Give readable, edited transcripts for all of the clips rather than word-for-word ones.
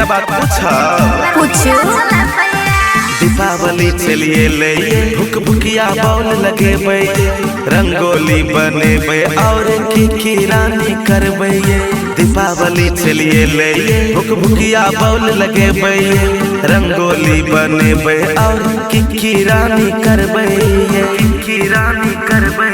बात पूछो दीपावली चलिए ले भुक भुकिया बॉल लगेबे रंगोली बनेबे और की रानी करबे। दीपावली चलिए ले भुक भुकिया बॉल लगेबे रंगोली बनेबे और की रानी करबे। की रानी करबे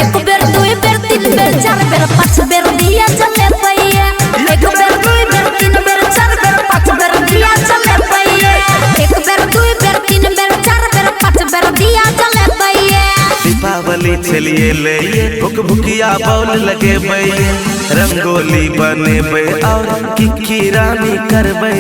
एक बेर दुई बेर तीन बेर चार बेर पांच बेर दिया चले पइए। एक बेर दुई बेर तीन बेर चार बेर पांच बेर दिया चले पइए। एक बेर दुई बेर तीन बेर चार बेर पांच बेर दिया चले पइए। दीपावली चलिए ले भुक भुकिया बॉल लगेबे रंगोली बनेबे और की रानी करबे।